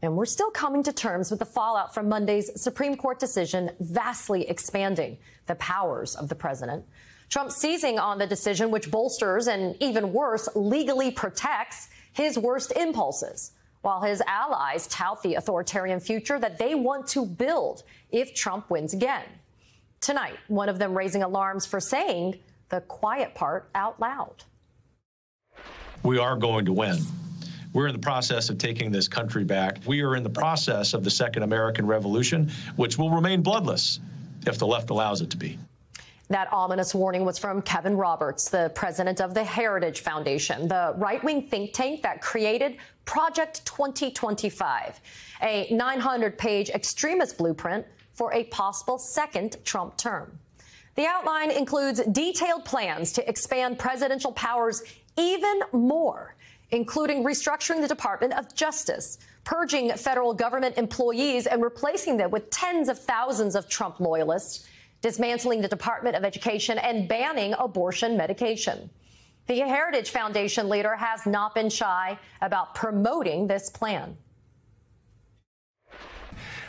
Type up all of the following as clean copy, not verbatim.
And we're still coming to terms with the fallout from Monday's Supreme Court decision vastly expanding the powers of the president. Trump seizing on the decision, which bolsters and, even worse, legally protects his worst impulses, while his allies tout the authoritarian future that they want to build if Trump wins again. Tonight, one of them raising alarms for saying the quiet part out loud. We are going to win. We're in the process of taking this country back. We are in the process of the Second American Revolution, which will remain bloodless if the left allows it to be. That ominous warning was from Kevin Roberts, the president of the Heritage Foundation, the right-wing think tank that created Project 2025, a 900-page extremist blueprint for a possible second Trump term. The outline includes detailed plans to expand presidential powers even more, including restructuring the Department of Justice, purging federal government employees and replacing them with tens of thousands of Trump loyalists, dismantling the Department of Education, and banning abortion medication. The Heritage Foundation leader has not been shy about promoting this plan.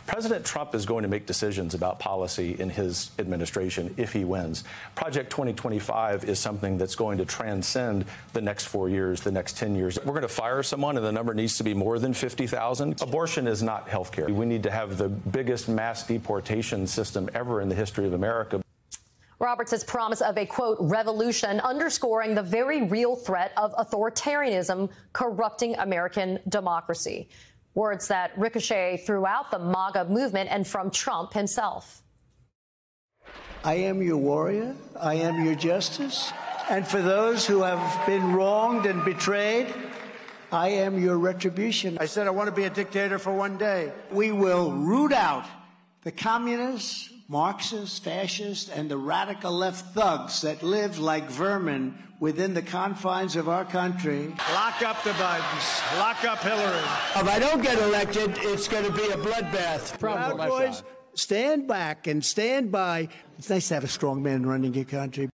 President Trump is going to make decisions about policy in his administration if he wins. Project 2025 is something that's going to transcend the next 4 years, the next 10 years. We're going to fire someone, and the number needs to be more than 50,000. Abortion is not health care. We need to have the biggest mass deportation system ever in the history of America. Roberts' promise of a, quote, revolution, underscoring the very real threat of authoritarianism corrupting American democracy. Words that ricochet throughout the MAGA movement and from Trump himself. I am your warrior. I am your justice. And for those who have been wronged and betrayed, I am your retribution. I said I want to be a dictator for one day. We will root out the communists, Marxists, fascists, and the radical left thugs that live like vermin within the confines of our country. Lock up the Bidens. Lock up Hillary. If I don't get elected, it's going to be a bloodbath. Proud boys, stand back and stand by. It's nice to have a strong man running your country.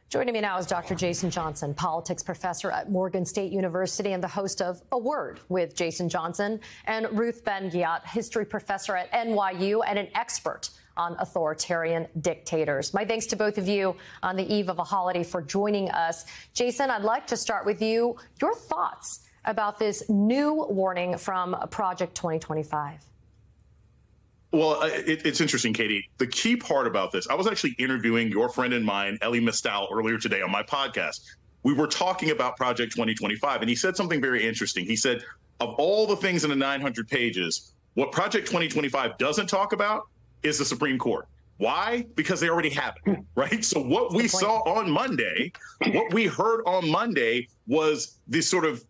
Joining me now is Dr. Jason Johnson, politics professor at Morgan State University and the host of A Word with Jason Johnson, and Ruth Ben-Ghiat, history professor at NYU and an expert on authoritarian dictators. My thanks to both of you on the eve of a holiday for joining us. Jason, I'd like to start with you. Your thoughts about this new warning from Project 2025. Well, it's interesting, Katie. The key part about this, I was actually interviewing your friend and mine, Elie Mystal, earlier today on my podcast. We were talking about Project 2025, and he said something very interesting. He said, of all the things in the 900 pages, what Project 2025 doesn't talk about is the Supreme Court. Why? Because they already have it, right? So what we saw on Monday, what we heard on Monday was this sort of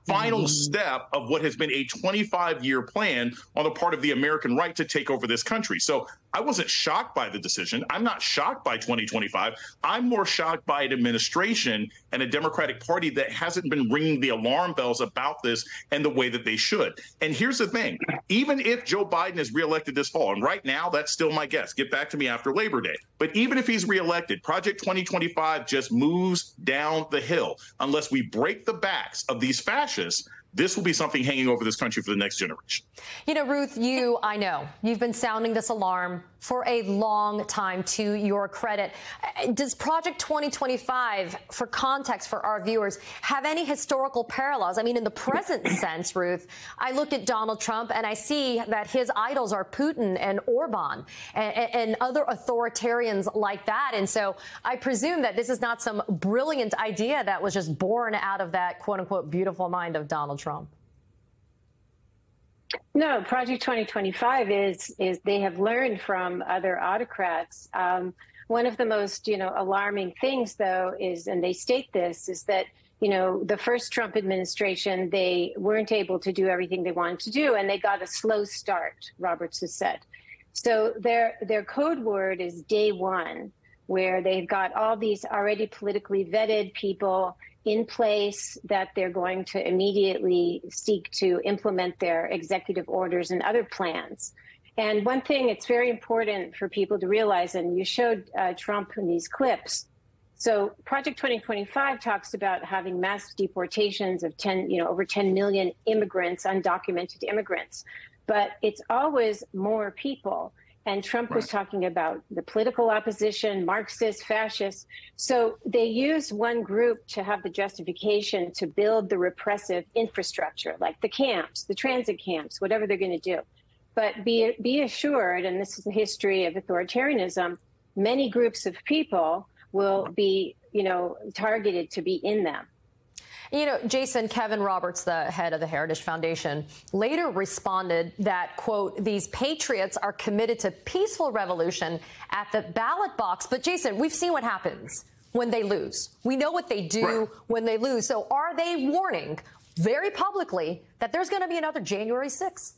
final step of what has been a 25-year plan on the part of the American right to take over this country. So I wasn't shocked by the decision. I'm not shocked by 2025. I'm more shocked by an administration and a Democratic Party that hasn't been ringing the alarm bells about this and the way that they should. And here's the thing. Even if Joe Biden is reelected this fall, and right now that's still my guess, get back to me after Labor Day. But even if he's reelected, Project 2025 just moves down the hill. Unless we break the backs of these fascists, this will be something hanging over this country for the next generation. You know, Ruth, I know you've been sounding this alarm for a long time, to your credit. Does Project 2025, for context for our viewers, have any historical parallels? I mean, in the present sense, Ruth, I look at Donald Trump and I see that his idols are Putin and Orban and other authoritarians like that. And so I presume that this is not some brilliant idea that was just born out of that, quote unquote, beautiful mind of Donald Trump. No, Project 2025 is they have learned from other autocrats. One of the most, alarming things, though, is, and they state this, is that, the first Trump administration, they weren't able to do everything they wanted to do, and they got a slow start, Roberts has said. So their code word is day one, where they've got all these already politically vetted people in place that they're going to immediately seek to implement their executive orders and other plans. And one thing it's very important for people to realize, and you showed Trump in these clips, So Project 2025 talks about having mass deportations of over 10 million immigrants, undocumented immigrants. But it's always more people. And Trump was talking about the political opposition, Marxists, fascists. So they use one group to have the justification to build the repressive infrastructure, like the camps, the transit camps, whatever they're going to do. But be assured, and this is the history of authoritarianism, many groups of people will be, targeted to be in them. Jason, Kevin Roberts, the head of the Heritage Foundation, later responded that, quote, these patriots are committed to peaceful revolution at the ballot box. But, Jason, we've seen what happens when they lose. We know what they do when they lose. So are they warning very publicly that there's going to be another January 6th?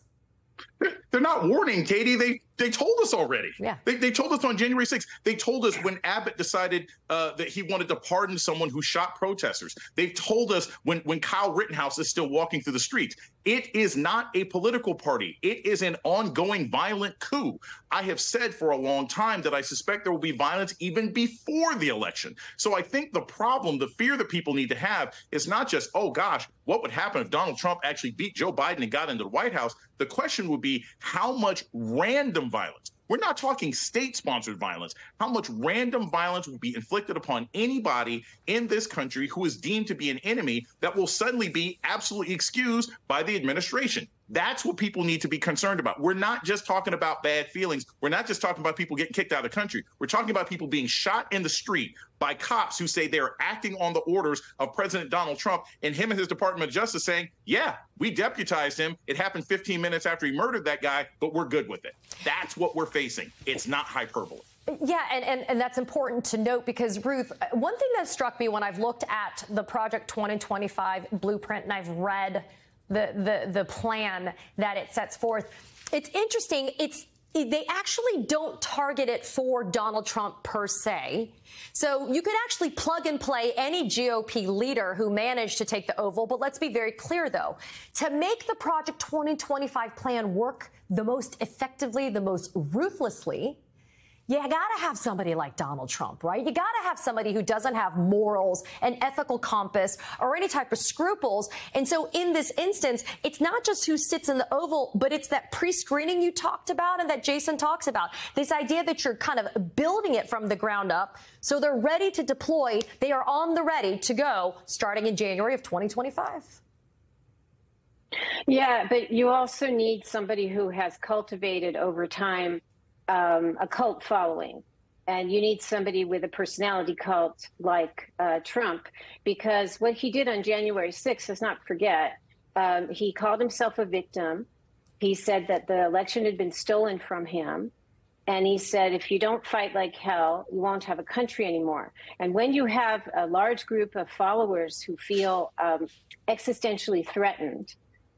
They're not warning, Katie. They told us already. Yeah. They told us on January 6th. They told us when Abbott decided that he wanted to pardon someone who shot protesters. They've told us when Kyle Rittenhouse is still walking through the streets. It is not a political party. It is an ongoing violent coup. I have said for a long time that I suspect there will be violence even before the election. So I think the problem, the fear that people need to have is not just, oh, gosh, what would happen if Donald Trump actually beat Joe Biden and got into the White House? The question would be how much random violence. We're not talking state-sponsored violence. How much random violence will be inflicted upon anybody in this country who is deemed to be an enemy that will suddenly be absolutely excused by the administration? That's what people need to be concerned about. We're not just talking about bad feelings. We're not just talking about people getting kicked out of the country. We're talking about people being shot in the street by cops who say they're acting on the orders of President Donald Trump, and him and his Department of Justice saying, yeah, we deputized him. It happened 15 minutes after he murdered that guy, but we're good with it. That's what we're facing. It's not hyperbole. Yeah, and that's important to note because, Ruth, one thing that struck me when I've looked at the Project 2025 blueprint and I've read the plan that it sets forth, it's interesting. They actually don't target it for Donald Trump per se. So you could actually plug and play any GOP leader who managed to take the Oval. But let's be very clear, though, to make the Project 2025 plan work the most effectively, the most ruthlessly, you got to have somebody like Donald Trump, right? You got to have somebody who doesn't have morals, an ethical compass, or any type of scruples. And so in this instance, it's not just who sits in the Oval, but it's that pre-screening you talked about and that Jason talks about. This idea that you're kind of building it from the ground up so they're ready to deploy. They are on the ready to go starting in January of 2025. Yeah, but you also need somebody who has cultivated over time a cult following. And you need somebody with a personality cult like Trump, because what he did on January 6th, let's not forget, he called himself a victim. He said that the election had been stolen from him. And he said, if you don't fight like hell, you won't have a country anymore. And when you have a large group of followers who feel existentially threatened,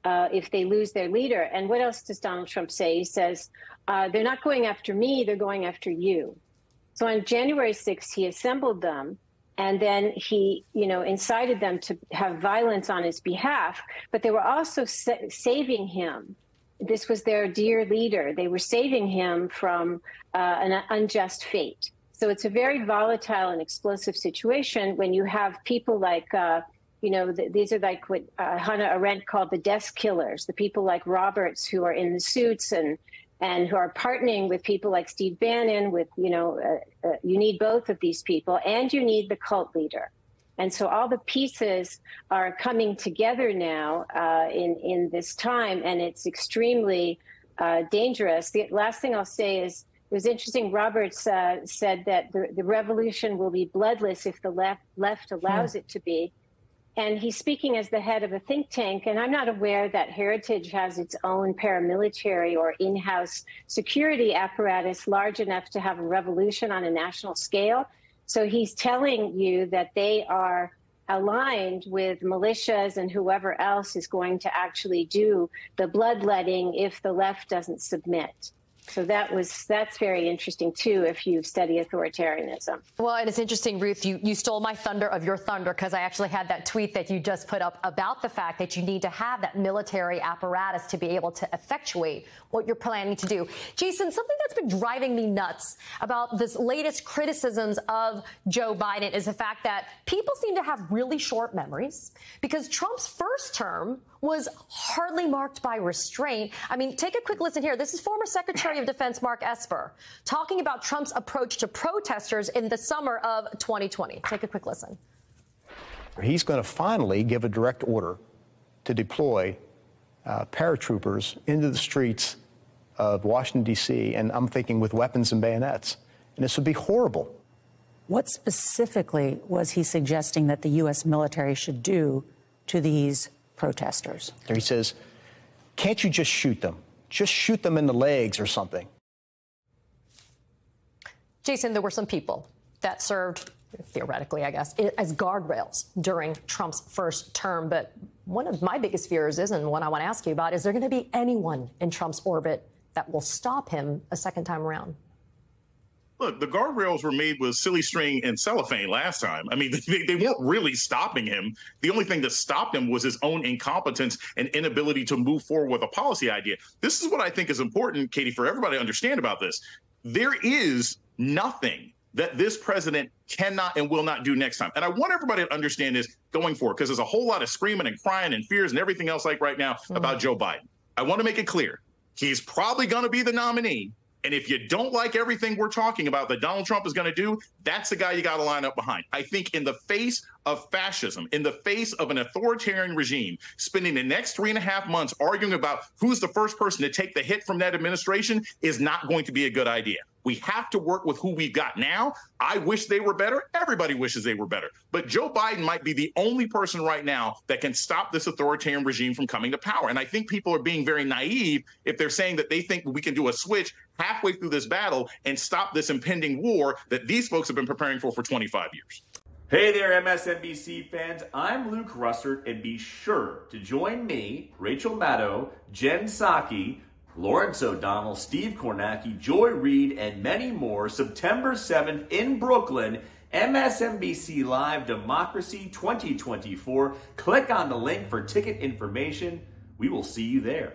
if they lose their leader. And what else does Donald Trump say? He says, they're not going after me, they're going after you. So on January 6th, he assembled them, and then he, incited them to have violence on his behalf. But they were also saving him. This was their dear leader. They were saving him from an unjust fate. So it's a very volatile and explosive situation when you have people like these are like what Hannah Arendt called the desk killers, the people like Roberts who are in the suits and who are partnering with people like Steve Bannon with, you need both of these people and you need the cult leader. And so all the pieces are coming together now in this time, and it's extremely dangerous. The last thing I'll say is it was interesting. Roberts said that the revolution will be bloodless if the left allows it to be. And he's speaking as the head of a think tank, and I'm not aware that Heritage has its own paramilitary or in-house security apparatus large enough to have a revolution on a national scale. So he's telling you that they are aligned with militias and whoever else is going to actually do the bloodletting if the left doesn't submit. So that's very interesting, too, if you study authoritarianism. Well, and it's interesting, Ruth, you stole my thunder of your thunder, because I actually had that tweet that you just put up about the fact that you need to have that military apparatus to be able to effectuate what you're planning to do. Jason, something that's been driving me nuts about this latest criticisms of Joe Biden is the fact that people seem to have really short memories, because Trump's first term was hardly marked by restraint. I mean, take a quick listen here. This is former Secretary of Defense Mark Esper talking about Trump's approach to protesters in the summer of 2020. Take a quick listen. He's going to finally give a direct order to deploy paratroopers into the streets of Washington, D.C., and I'm thinking with weapons and bayonets. And this would be horrible. What specifically was he suggesting that the U.S. military should do to these protesters? He says, can't you just shoot them? Just shoot them in the legs or something. Jason, there were some people that served, theoretically, I guess, as guardrails during Trump's first term. But one of my biggest fears is, and one I want to ask you about, is there going to be anyone in Trump's orbit that will stop him a second time around? Look, the guardrails were made with silly string and cellophane last time. I mean, they weren't really stopping him. The only thing that stopped him was his own incompetence and inability to move forward with a policy idea. This is what I think is important, Katie, for everybody to understand about this. There is nothing that this president cannot and will not do next time. And I want everybody to understand this going forward, because there's a whole lot of screaming and crying and fears and everything else like right now about Joe Biden. I want to make it clear. He's probably going to be the nominee. And if you don't like everything we're talking about that Donald Trump is going to do, that's the guy you got to line up behind. I think in the face of fascism, in the face of an authoritarian regime, spending the next 3.5 months arguing about who's the first person to take the hit from that administration is not going to be a good idea. We have to work with who we've got now. I wish they were better. Everybody wishes they were better. But Joe Biden might be the only person right now that can stop this authoritarian regime from coming to power. And I think people are being very naive if they're saying that they think we can do a switch halfway through this battle and stop this impending war that these folks have been preparing for 25 years. Hey there, MSNBC fans. I'm Luke Russert, and be sure to join me, Rachel Maddow, Jen Psaki, Lawrence O'Donnell, Steve Kornacki, Joy Reid, and many more September 7th in Brooklyn, MSNBC Live Democracy 2024. Click on the link for ticket information. We will see you there.